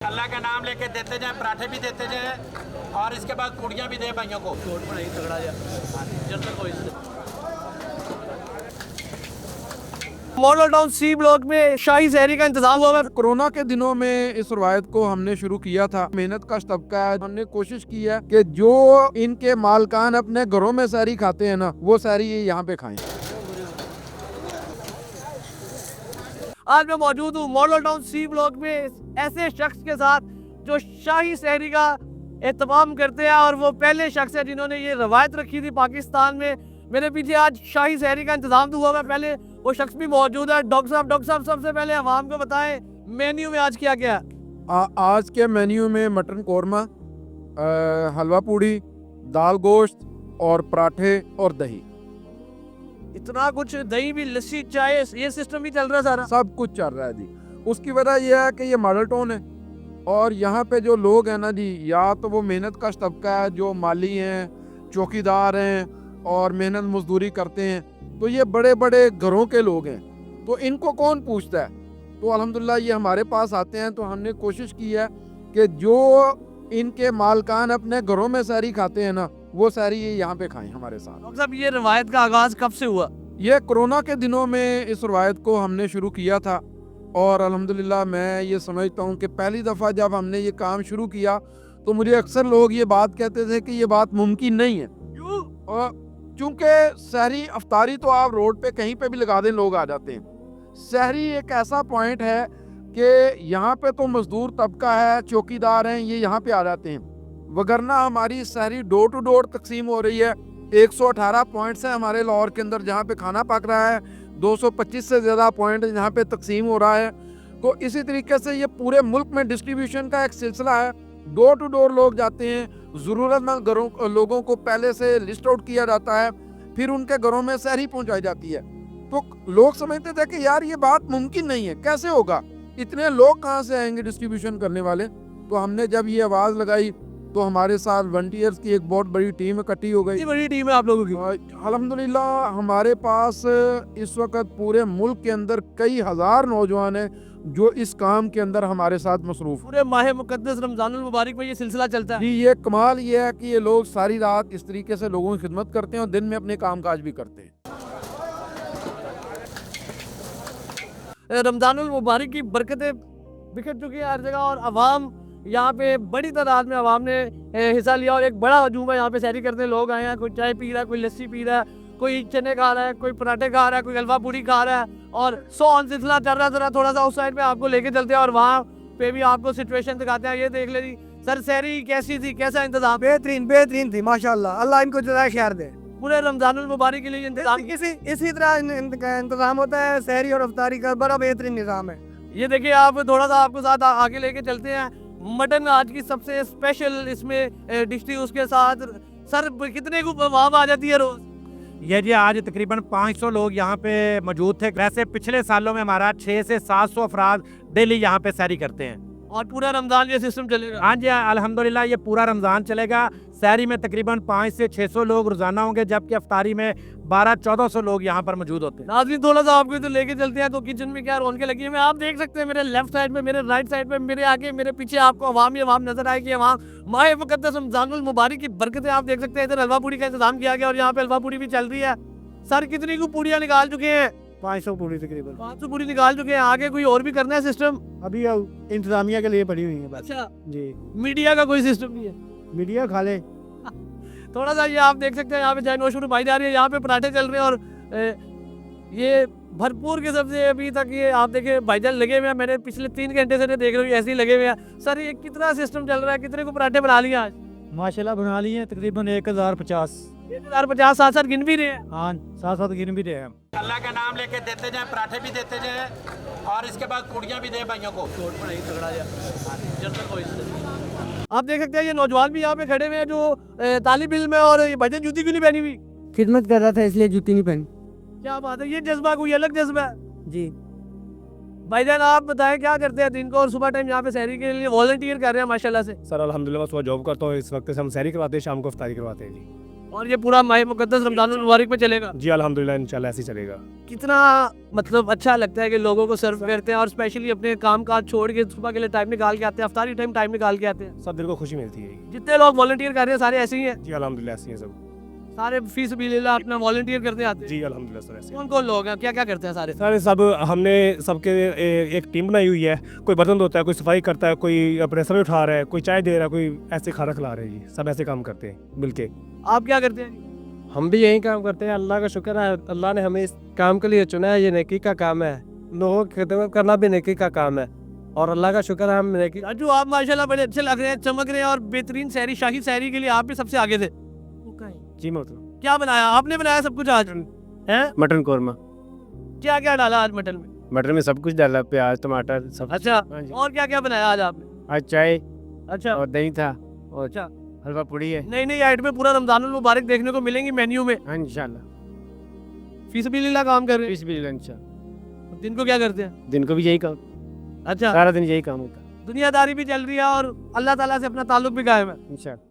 अल्लाह का नाम लेके देते जाए, पराठे भी देते जाए और इसके बाद पूड़ियाँ भी दे भाइयों को। चोट पर नहीं तगड़ा जा जनरल कोई मॉडल टाउन सी ब्लॉक में शाही सहरी का इंतजाम हुआ है। कोरोना के दिनों में इस रवायत को हमने शुरू किया था। मेहनत का तबका है, हमने कोशिश की है कि जो इनके मालकान अपने घरों में सहरी खाते हैं ना, वो सहरी यहाँ पे खाएं। आज मैं मौजूद हूँ मॉडल टाउन सी ब्लॉक में ऐसे शख्स के साथ जो शाही सहरी का एहतमाम करते हैं और वो पहले शख्स है जिन्होंने ये रवायत रखी थी पाकिस्तान में। मेरे पीछे आज शाही सहरी का इंतजाम तो हुआ है, पहले वो शख्स भी मौजूद है। डॉक्टर साहब सबसे पहले अवाम को बताएं मेन्यू में आज क्या क्या है। आज के मेन्यू में मटन कौरमा, हलवा पूड़ी, दाल गोश्त और पराठे और दही। इतना कुछ, दही भी, लस्सी, चाय, ये सिस्टम भी चल रहा है सारा। सब कुछ चल रहा है जी। उसकी वजह यह है कि ये मॉडल टाउन है और यहाँ पे जो लोग हैं ना जी, या तो वो मेहनत का तबका है, जो माली हैं, चौकीदार हैं और मेहनत मजदूरी करते हैं, तो ये बड़े बड़े घरों के लोग हैं, तो इनको कौन पूछता है। तो अल्हम्दुलिल्लाह ये हमारे पास आते हैं, तो हमने कोशिश की है कि जो इनके मालकान अपने घरों में सहरी खाते हैं ना, वो सहरी ये यहाँ पे खाएं हमारे साथ। डॉक्टर साहब ये रवायत का आगाज कब से हुआ? ये कोरोना के दिनों में इस रवायत को हमने शुरू किया था और अल्हम्दुलिल्लाह मैं ये समझता हूँ कि पहली दफ़ा जब हमने ये काम शुरू किया तो मुझे अक्सर लोग ये बात कहते थे कि ये बात मुमकिन नहीं है। क्यों? क्योंकि सहरी अफ्तारी तो आप रोड पे कहीं पे भी लगा दें, लोग आ जाते हैं। सहरी एक ऐसा पॉइंट है कि यहाँ पे तो मजदूर तबका है, चौकीदार हैं, ये यहाँ पे आ जाते हैं, वगरना हमारी सहरी डोर टू डोर तकसीम हो रही है। 118 पॉइंट्स हैं हमारे लाहौर के अंदर जहाँ पे खाना पक रहा है, 225 से ज़्यादा पॉइंट यहाँ पे तकसीम हो रहा है। तो इसी तरीके से ये पूरे मुल्क में डिस्ट्रीब्यूशन का एक सिलसिला है। डोर टू डोर लोग जाते हैं, ज़रूरतमंद घरों लोगों को पहले से लिस्ट आउट किया जाता है, फिर उनके घरों में सहरी पहुँचाई जाती है। तो लोग समझते थे कि यार ये बात मुमकिन नहीं है, कैसे होगा, इतने लोग कहाँ से आएंगे डिस्ट्रीब्यूशन करने वाले। तो हमने जब ये आवाज़ लगाई तो हमारे साथ वॉलंटियर्स की एक बहुत बड़ी टीम इकट्ठी हो गई। बड़ी टीम है आप लोगों की। अल्हम्दुलिल्लाह हमारे पास इस वक्त पूरे मुल्क के अंदर कई हज़ार नौजवान हैं जो इस काम के अंदर हमारे साथ मसरूफ। पूरे माह मुकद्दस रमजानुल मुबारक में ये सिलसिला चलता है। जी, ये कमाल ये है कि ये लोग सारी रात इस तरीके से लोगों की खिदमत करते हैं और दिन में अपने काम काज भी करते हैं। रमजानुल मुबारक की बरकतें बिखर चुकी है हर जगह और अवाम यहाँ पे बड़ी तादाद में अवाम ने हिस्सा लिया और एक बड़ा हजूम है यहाँ पे सहरी करने लोग आए हैं। कोई चाय पी रहा है, कोई लस्सी पी रहा है, कोई चने खा रहा है, कोई पराठे खा रहा है, कोई हलवा पूड़ी खा रहा है और सो ऑन सिलसिला चल रहा है। जरा थोड़ा सा उस साइड पे आपको लेके चलते हैं और वहाँ पे भी आपको सिचुएशन दिखाते हैं। ये देख ले जी सर, सहरी कैसी थी, कैसा इंतजाम? बेहतरीन थी माशाल्लाह, अल्लाह इनको जज़ाए खैर दे। पूरे रमजानुल मुबारक के लिए इंतजाम इसी तरह इंतजाम होता है सहरी और अफ्तारी का, बड़ा बेहतरीन निज़ाम है। ये देखिए आप, थोड़ा सा आपको साथ आगे लेके चलते हैं। मटन आज की सबसे स्पेशल इसमें डिश थी, उसके साथ सर कितने को वहाँ आ जाती है रोज? ये जी आज तकरीबन 500 लोग यहाँ पे मौजूद थे। वैसे पिछले सालों में हमारा 6 से 700 अफराद डेली यहाँ पे सहरी करते हैं और पूरा रमजान ये सिस्टम चलेगा। हाँ जी, अल्हम्दुलिल्लाह ये पूरा रमज़ान चलेगा। सहरी में तकरीबन 5 से 600 लोग रोज़ाना होंगे, जबकि अफ्तारी में 1200-1400 लोग यहाँ पर मौजूद होते हैं। नाज़रीन थोड़ा सा आपको तो लेके चलते हैं। तो किचन में क्या रौनकें लगी हैं, आप देख सकते हैं मेरे लेफ्ट साइड में, मेरे राइट साइड में, मेरे आगे, मेरे पीछे आपको अवाम ही अवाम नजर आएगी। अवाम माह मुकद्दस रमजानुल मुबारक की बरकतें आप देख सकते हैं। इधर हलवा पूड़ी का इंतजाम किया गया और यहाँ पे हलवा पूड़ी भी चल रही है। सर कितनी को पूड़ियाँ निकाल चुके हैं? 500 पूरी तकरीबन 500 पूरी निकाल चुके हैं। आगे कोई और भी करना है सिस्टम? अभी इंतजामिया के लिए पड़ी हुई है बस। अच्छा, जी, मीडिया का कोई सिस्टम नहीं है? मीडिया खा ले। थोड़ा सा ये आप देख सकते हैं यहाँ पे चाय नौशुरू पाई जा रही है, यहाँ पे पराठे चल रहे हैं और ये भरपूर किस्म से अभी तक ये आप देखें भाईजान लगे हुए हैं। मैंने पिछले 3 घंटे से देख रहा हूँ ऐसे ही लगे हुए हैं। सर ये कितना सिस्टम चल रहा है, कितने को पराठे बना लिए आज? माशाल्लाह बना लिए तकरीबन 1050। 1050 साथ साथ गिन भी रहे हैं। हाँ, साथ साथ गिन भी रहे हैं। अल्लाह का नाम लेके देते जाए, पराठे भी देते जाए और इसके बाद पूड़ियाँ भी दे भाइयों को। चोट पर नहीं तगड़ा जा जनरल कोई आप देख सकते हैं ये नौजवान भी यहाँ पे खड़े हुए हैं जो तालिब इल्म है और ये भाईजान जूती क्यों नहीं पहनी हुई? खिदमत कर रहा था इसलिए जूती नहीं पहनी। क्या बात है, ये जज्बा कोई अलग जज्बा है। जी, भाईजान आप बताएं क्या करते हैं दिन को और सुबह टाइम यहाँ पे सहरी के लिए वॉलंटियर कर रहे हैं माशाल्लाह से? सर अल्हम्दुलिल्लाह मैं सुबह जॉब करता हूँ, इस वक्त से हम सहरी करवाते हैं, शाम को इफ्तारी करवाते हैं जी। और ये पूरा माह मुकद्दस रमजान मुबारक में चलेगा। जी अल्हम्दुलिल्लाह इंशाल्लाह ऐसे ही चलेगा। कितना मतलब अच्छा लगता है कि लोगों को सर्व करते हैं और स्पेशली अपने काम काज छोड़ के सुबह के लिए टाइम निकाल के आते हैं, अफ्तारी टाइम निकाल के आते हैं। सब दिल को खुशी मिलती है। जितने लोग वॉलंटियर कर रहे हैं सारे ऐसे ही हैं, जी अल्हम्दुलिल्लाह ऐसे ही है सब। सारे फी सबिलिल्लाह अपना वॉलंटियर करते आते हैं। जी अल्हम्दुलिल्लाह सर ऐसे ही। कौन कौन लोग हैं, क्या क्या करते हैं सारे? सारे सब हमने सबके एक टीम बनाई हुई है। कोई बर्तन धोता है, कोई सफाई करता है, कोई अपने समय उठा रहा है, कोई चाय दे रहा है, कोई ऐसे खाना खिला रहा है। जी सब ऐसे काम करते हैं मिलके। आप क्या करते हैं? हम भी यही काम करते हैं। अल्लाह का शुक्र है, अल्लाह ने हमें इस काम के लिए चुना है। ये नेकी का काम है, लोगों की खिदमत करना भी नेकी का काम है और अल्लाह का शुक्र है हम नेकी। राजू आप माशाल्लाह बड़े अच्छे लग रहे हैं, चमक रहे हैं और बेहतरीन सहरी, शाही सहरी के लिए आप भी सबसे आगे थे। जी मतलब क्या बनाया आपने? बनाया सब कुछ आज हैं? मटन कौरमा, क्या क्या डाला आज मटन में? मटन में सब कुछ डाला, प्याज टमाटर सब। अच्छा, हाँ जी। और क्या क्या बनाया आज आपने? आज चाय अच्छा और दही था और अच्छा, हलवा पूड़ी है। नई नई आइटमें पूरा रमजान मुबारक देखने को मिलेंगी मेन्यू में। हाँ इंशाल्लाह। फी सबिलिल्लाह काम कर रहे इस भी इंशाल्लाह। हैं। दिन को क्या करते हैं? दिन को भी यही काम, अच्छा, सारा दिन यही काम होता है दुनियादारी भी चल रही है और अल्लाह ताला से अपना ताल्लुक भी कायम है। इंशाल्लाह।